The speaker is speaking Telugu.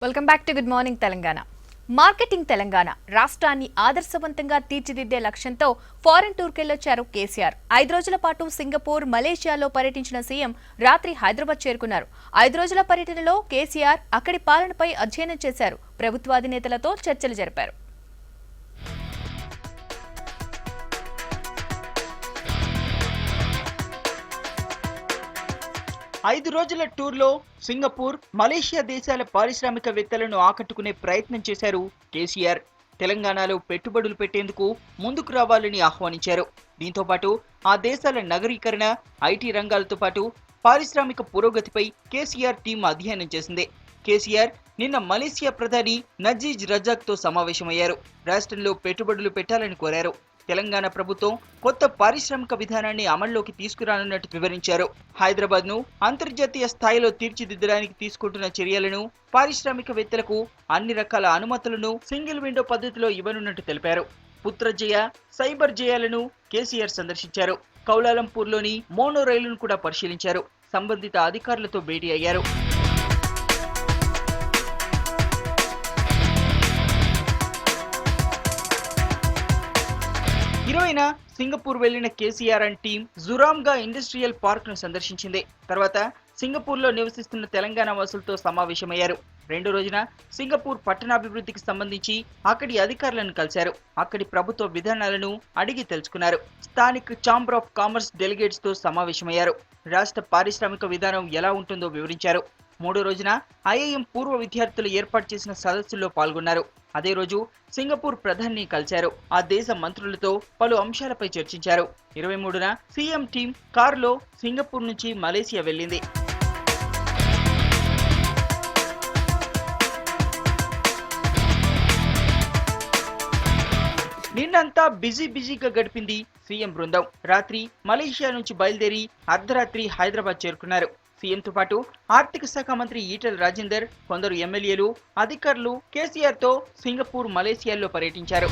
Welcome back to good morning Telangana. Marketing Telangana రాష్ట్రాన్ని ఆదర్శవంతంగా తీర్చిదిద్దే లక్ష్యంతో ఫారెన్ టూర్కెళ్లొచ్చారు కేసీఆర్. 5 రోజుల పాటు సింగపూర్, మలేషియాలో పర్యటించిన సీఎం రాత్రి హైదరాబాద్ చేరుకున్నారు. 5 రోజుల పర్యటనలో కేసీఆర్ అక్కడి పాలనపై అధ్యయనం చేశారు. ప్రభుత్వాధినేతలతో చర్చలు జరిపారు. 5 రోజుల టూర్లో సింగపూర్, మలేషియా దేశాల పారిశ్రామికవేత్తలను ఆకట్టుకునే ప్రయత్నం చేశారు కేసీఆర్. తెలంగాణలో పెట్టుబడులు పెట్టేందుకు ముందుకు రావాలని ఆహ్వానించారు. దీంతో పాటు ఆ దేశాల నగరీకరణ, ఐటీ రంగాలతో పాటు పారిశ్రామిక పురోగతిపై కేసీఆర్ టీం అధ్యయనం చేసింది. కేసీఆర్ నిన్న మలేషియా ప్రధాని నజీజ్ రజాక్తో సమావేశమయ్యారు. రాష్ట్రంలో పెట్టుబడులు పెట్టాలని కోరారు. తెలంగాణ ప్రభుత్వం కొత్త పారిశ్రామిక విధానాన్ని అమల్లోకి తీసుకురానున్నట్టు వివరించారు. హైదరాబాద్ ను అంతర్జాతీయ స్థాయిలో తీర్చిదిద్దడానికి తీసుకుంటున్న చర్యలను, పారిశ్రామికవేత్తలకు అన్ని రకాల అనుమతులను సింగిల్ విండో పద్ధతిలో ఇవ్వనున్నట్టు తెలిపారు. పుత్రజయ, సైబర్ జయాలను కేసీఆర్ సందర్శించారు. కౌలాలంపూర్లోని మోనో రైలును కూడా పరిశీలించారు. సంబంధిత అధికారులతో భేటీ అయ్యారు. ఇరవైన సింగపూర్ వెళ్లిన కేసీఆర్ అండ్ టీం జురామ్గా ఇండస్ట్రియల్ పార్క్ ను సందర్శించింది. తర్వాత సింగపూర్ లో నివసిస్తున్న తెలంగాణ వాసులతో సమావేశమయ్యారు. 2 రోజున సింగపూర్ పట్టణాభివృద్ధికి సంబంధించి అక్కడి అధికారులను కలిశారు. అక్కడి ప్రభుత్వ విధానాలను అడిగి తెలుసుకున్నారు. స్థానిక ఛాంబర్ ఆఫ్ కామర్స్ డెలిగేట్స్ తో సమావేశమయ్యారు. రాష్ట్ర పారిశ్రామిక విధానం ఎలా ఉంటుందో వివరించారు. 3వ రోజున ఐఐఎం పూర్వ విద్యార్థులు ఏర్పాటు చేసిన సదస్సుల్లో పాల్గొన్నారు. అదే రోజు సింగపూర్ ప్రధాని కలిశారు. ఆ దేశ మంత్రులతో పలు అంశాలపై చర్చించారు. 23న సీఎం టీం కారులో సింగపూర్ నుంచి మలేషియా వెళ్ళింది. నిన్నంతా బిజీగా గడిపింది సీఎం బృందం. రాత్రి మలేషియా నుంచి బయలుదేరి అర్ధరాత్రి హైదరాబాద్ చేరుకున్నారు. సీఎంతో పాటు ఆర్థిక శాఖ మంత్రి ఈటెల రాజేందర్, కొందరు ఎమ్మెల్యేలు, అధికారులు కేసీఆర్ తో సింగపూర్, మలేషియాల్లో పర్యటించారు.